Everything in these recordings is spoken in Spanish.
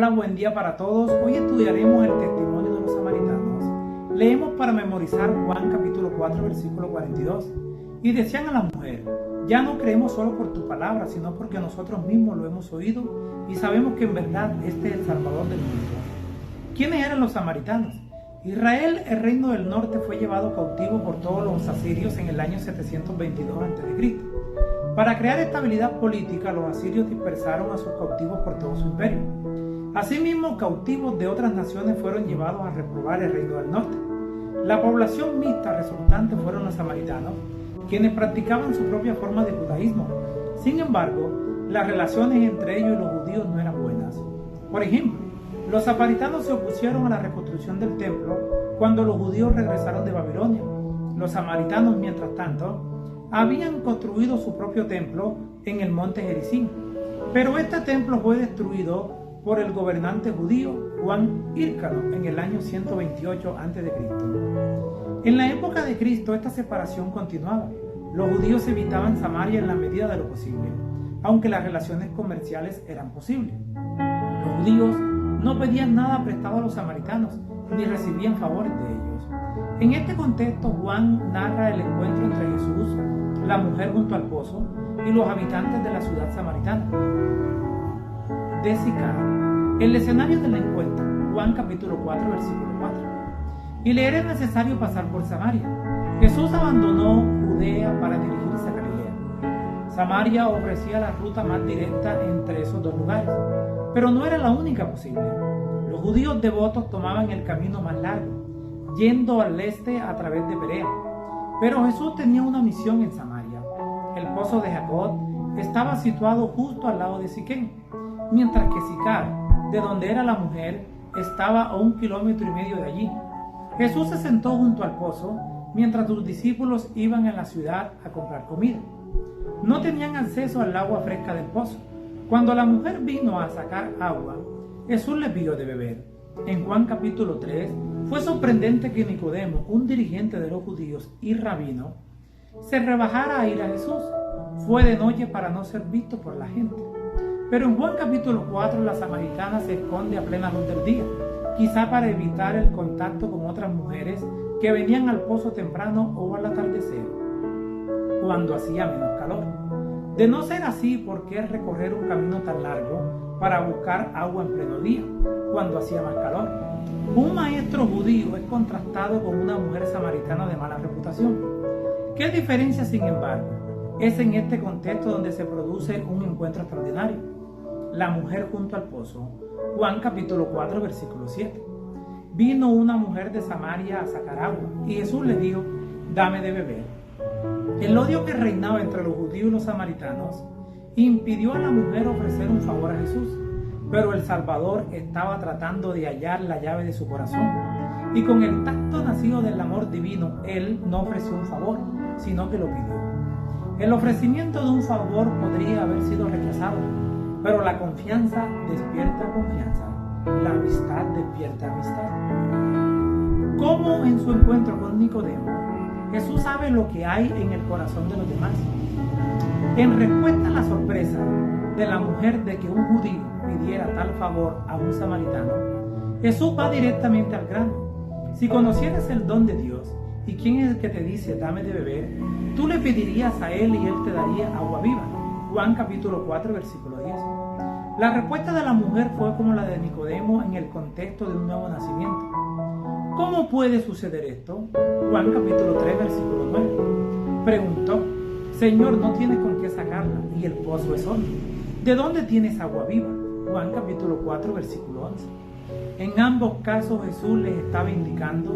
Hola, buen día para todos. Hoy estudiaremos el testimonio de los samaritanos. Leemos para memorizar Juan capítulo 4, versículo 42. Y decían a la mujer: ya no creemos solo por tu palabra, sino porque nosotros mismos lo hemos oído y sabemos que en verdad este es el Salvador del mundo. ¿Quiénes eran los samaritanos? Israel, el reino del norte, fue llevado cautivo por todos los asirios en el año 722 a.C. Para crear estabilidad política, los asirios dispersaron a sus cautivos por todo su imperio. Asimismo, cautivos de otras naciones fueron llevados a repoblar el reino del norte. La población mixta resultante fueron los samaritanos, quienes practicaban su propia forma de judaísmo. Sin embargo, las relaciones entre ellos y los judíos no eran buenas. Por ejemplo, los samaritanos se opusieron a la reconstrucción del templo cuando los judíos regresaron de Babilonia. Los samaritanos, mientras tanto, habían construido su propio templo en el monte Gerizim, pero este templo fue destruido por el gobernante judío Juan Hyrcano en el año 128 a.C. En la época de Cristo esta separación continuaba. Los judíos evitaban Samaria en la medida de lo posible, aunque las relaciones comerciales eran posibles. Los judíos no pedían nada prestado a los samaritanos, ni recibían favores de ellos. En este contexto, Juan narra el encuentro entre Jesús, la mujer junto al pozo, y los habitantes de la ciudad samaritana de Sicar. El escenario del encuentro, Juan capítulo 4, versículo 4. Y le era necesario pasar por Samaria. Jesús abandonó Judea para dirigirse a Galilea. Samaria ofrecía la ruta más directa entre esos dos lugares, pero no era la única posible. Los judíos devotos tomaban el camino más largo, yendo al este a través de Perea. Pero Jesús tenía una misión en Samaria. El pozo de Jacob estaba situado justo al lado de Siquem, mientras que Sicar, de donde era la mujer, estaba a 1,5 kilómetros de allí. Jesús se sentó junto al pozo mientras sus discípulos iban a la ciudad a comprar comida. No tenían acceso al agua fresca del pozo. Cuando la mujer vino a sacar agua, Jesús le pidió de beber. En Juan capítulo 3, fue sorprendente que Nicodemo, un dirigente de los judíos y rabino, se rebajara a ir a Jesús. Fue de noche para no ser visto por la gente. Pero en Juan capítulo 4, la samaritana se esconde a plena luz del día, quizá para evitar el contacto con otras mujeres que venían al pozo temprano o al atardecer, cuando hacía menos calor. De no ser así, ¿por qué recorrer un camino tan largo para buscar agua en pleno día, cuando hacía más calor? Un maestro judío es contrastado con una mujer samaritana de mala reputación. ¿Qué diferencia, sin embargo, es en este contexto donde se produce un encuentro extraordinario? La mujer junto al pozo. Juan capítulo 4, versículo 7. Vino una mujer de Samaria a sacar agua, y Jesús le dijo: dame de beber. El odio que reinaba entre los judíos y los samaritanos impidió a la mujer ofrecer un favor a Jesús, pero el Salvador estaba tratando de hallar la llave de su corazón, y con el tacto nacido del amor divino, él no ofreció un favor, sino que lo pidió. El ofrecimiento de un favor podría haber sido rechazado, pero la confianza despierta confianza, la amistad despierta amistad. Como en su encuentro con Nicodemo, Jesús sabe lo que hay en el corazón de los demás. En respuesta a la sorpresa de la mujer de que un judío pidiera tal favor a un samaritano, Jesús va directamente al grano. Si conocieras el don de Dios y quién es el que te dice dame de beber, tú le pedirías a él y él te daría agua viva. Juan capítulo 4, versículo 10. La respuesta de la mujer fue como la de Nicodemo en el contexto de un nuevo nacimiento. ¿Cómo puede suceder esto? Juan capítulo 3, versículo 9. Preguntó: Señor, no tienes con qué sacarla y el pozo es hondo. ¿De dónde tienes agua viva? Juan capítulo 4, versículo 11. En ambos casos Jesús les estaba indicando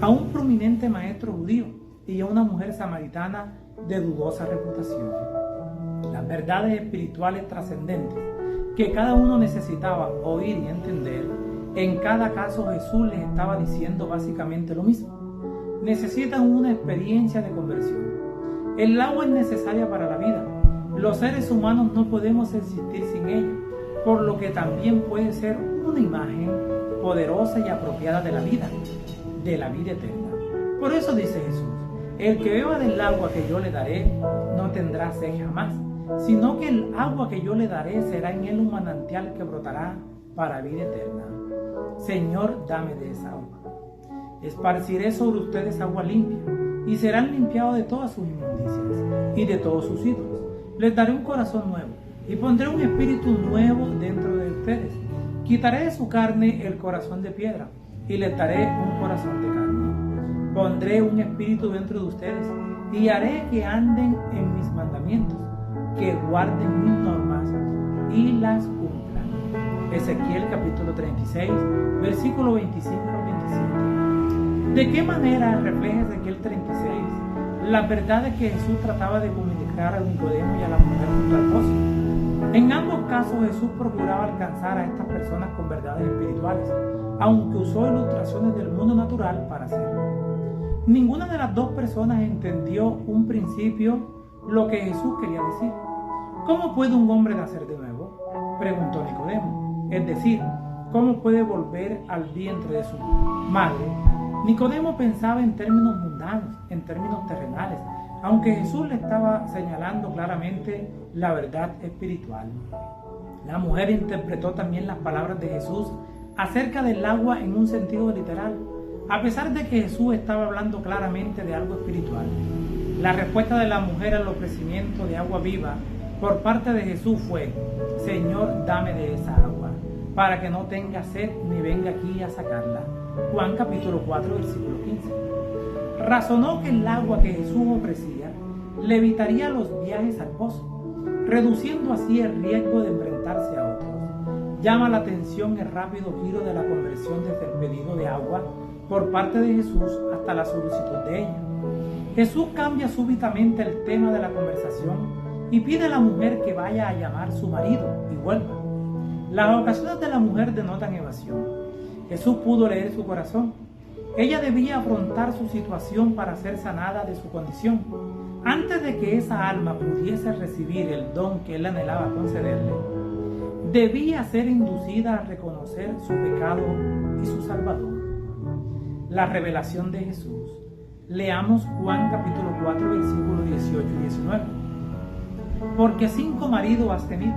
a un prominente maestro judío y a una mujer samaritana de dudosa reputación. Las verdades espirituales trascendentes que cada uno necesitaba oír y entender, en cada caso Jesús les estaba diciendo básicamente lo mismo. Necesitan una experiencia de conversión. El agua es necesaria para la vida. Los seres humanos no podemos existir sin ella, por lo que también puede ser una imagen poderosa y apropiada de la vida eterna. Por eso dice Jesús: el que beba del agua que yo le daré no tendrá sed jamás, sino que el agua que yo le daré será en él un manantial que brotará para vida eterna. Señor, dame de esa agua. Esparciré sobre ustedes agua limpia, y serán limpiados de todas sus inmundicias y de todos sus ídolos. Les daré un corazón nuevo, y pondré un espíritu nuevo dentro de ustedes. Quitaré de su carne el corazón de piedra, y les daré un corazón de carne. Pondré un espíritu dentro de ustedes, y haré que anden en mis mandamientos, que guarden mis normas y las cumplan. Ezequiel capítulo 36, versículo 25 al 27. ¿De qué manera refleja Ezequiel 36 las verdades que Jesús trataba de comunicar a Nicodemo y a la mujer junto al pozo? En ambos casos Jesús procuraba alcanzar a estas personas con verdades espirituales, aunque usó ilustraciones del mundo natural para hacerlo. Ninguna de las dos personas entendió un principio lo que Jesús quería decir. ¿Cómo puede un hombre nacer de nuevo?, preguntó Nicodemo. Es decir, ¿cómo puede volver al vientre de su madre? Nicodemo pensaba en términos mundanos, en términos terrenales, aunque Jesús le estaba señalando claramente la verdad espiritual. La mujer interpretó también las palabras de Jesús acerca del agua en un sentido literal, a pesar de que Jesús estaba hablando claramente de algo espiritual. La respuesta de la mujer al ofrecimiento de agua viva por parte de Jesús fue: Señor, dame de esa agua, para que no tenga sed ni venga aquí a sacarla. Juan capítulo 4, versículo 15. Razonó que el agua que Jesús ofrecía le evitaría los viajes al pozo, reduciendo así el riesgo de enfrentarse a otros. Llama la atención el rápido giro de la conversión desde el pedido de agua por parte de Jesús hasta la solicitud de ella. Jesús cambia súbitamente el tema de la conversación y pide a la mujer que vaya a llamar a su marido y vuelva. Las ocasiones de la mujer denotan evasión. Jesús pudo leer su corazón. Ella debía afrontar su situación para ser sanada de su condición. Antes de que esa alma pudiese recibir el don que él anhelaba concederle, debía ser inducida a reconocer su pecado y su Salvador. La revelación de Jesús. Leamos Juan capítulo 4, versículos 18 y 19. Porque 5 maridos has tenido,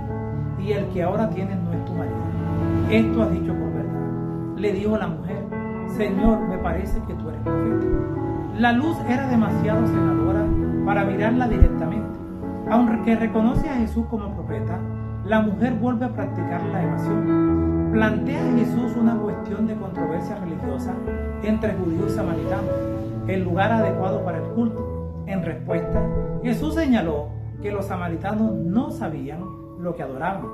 y el que ahora tienes no es tu marido. Esto has dicho por verdad. Le dijo la mujer: Señor, me parece que tú eres profeta. La luz era demasiado cegadora para mirarla directamente. Aunque reconoce a Jesús como profeta, la mujer vuelve a practicar la evasión. Plantea a Jesús una cuestión de controversia religiosa entre judíos y samaritanos, el lugar adecuado para el culto. En respuesta, Jesús señaló que los samaritanos no sabían lo que adoraban.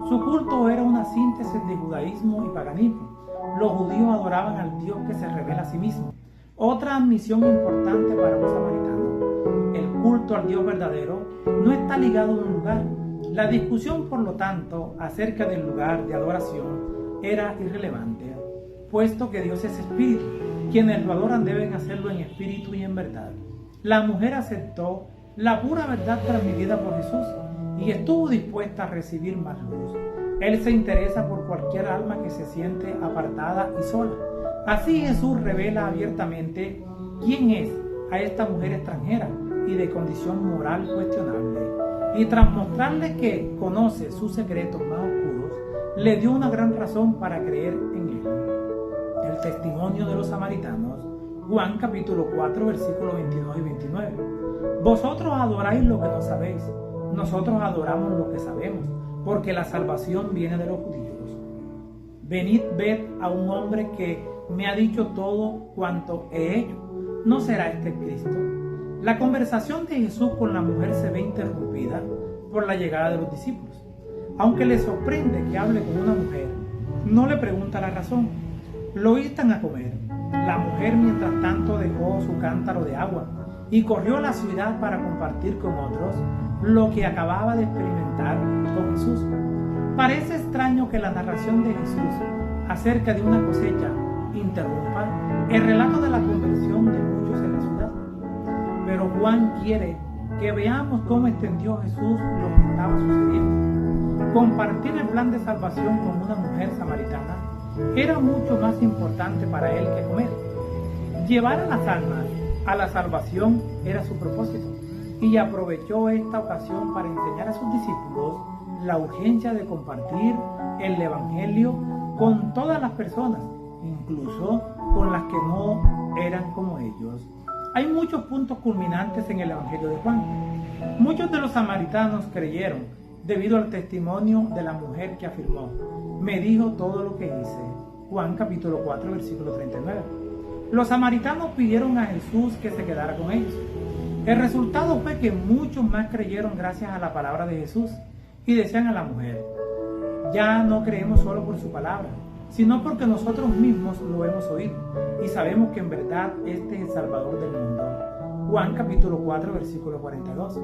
Su culto era una síntesis de judaísmo y paganismo. Los judíos adoraban al Dios que se revela a sí mismo. Otra admisión importante para un samaritano: el culto al Dios verdadero no está ligado a un lugar. La discusión, por lo tanto, acerca del lugar de adoración era irrelevante, puesto que Dios es espíritu. Quienes lo adoran deben hacerlo en espíritu y en verdad. La mujer aceptó la pura verdad transmitida por Jesús y estuvo dispuesta a recibir más luz. Él se interesa por cualquier alma que se siente apartada y sola. Así Jesús revela abiertamente quién es a esta mujer extranjera y de condición moral cuestionable. Y tras mostrarle que conoce sus secretos más oscuros, le dio una gran razón para creer en él. El testimonio de los samaritanos, Juan capítulo 4, versículos 22 y 29. Vosotros adoráis lo que no sabéis, nosotros adoramos lo que sabemos, porque la salvación viene de los judíos. Venid, ved a un hombre que me ha dicho todo cuanto he hecho. ¿No será este el Cristo? La conversación de Jesús con la mujer se ve interrumpida por la llegada de los discípulos. Aunque le sorprende que hable con una mujer, no le pregunta la razón. Lo instan a comer. La mujer, mientras tanto, dejó su cántaro de agua y corrió a la ciudad para compartir con otros lo que acababa de experimentar con Jesús. Parece extraño que la narración de Jesús acerca de una cosecha interrumpa el relato de la conversión de muchos en la ciudad. Pero Juan quiere que veamos cómo extendió Jesús lo que estaba sucediendo. Compartir el plan de salvación con una mujer samaritana era mucho más importante para él que comer. Llevar a las almas a la salvación era su propósito, y aprovechó esta ocasión para enseñar a sus discípulos la urgencia de compartir el evangelio con todas las personas, incluso con las que no eran como ellos. Hay muchos puntos culminantes en el Evangelio de Juan. Muchos de los samaritanos creyeron debido al testimonio de la mujer que afirmó: me dijo todo lo que hice. Juan capítulo 4 versículo 39. Los samaritanos pidieron a Jesús que se quedara con ellos. El resultado fue que muchos más creyeron gracias a la palabra de Jesús y decían a la mujer: ya no creemos solo por su palabra, sino porque nosotros mismos lo hemos oído y sabemos que en verdad este es el Salvador del mundo. Juan capítulo 4 versículo 42.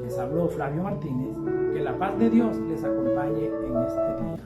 Les habló Flavio Martínez. Que la paz de Dios les acompañe en este día.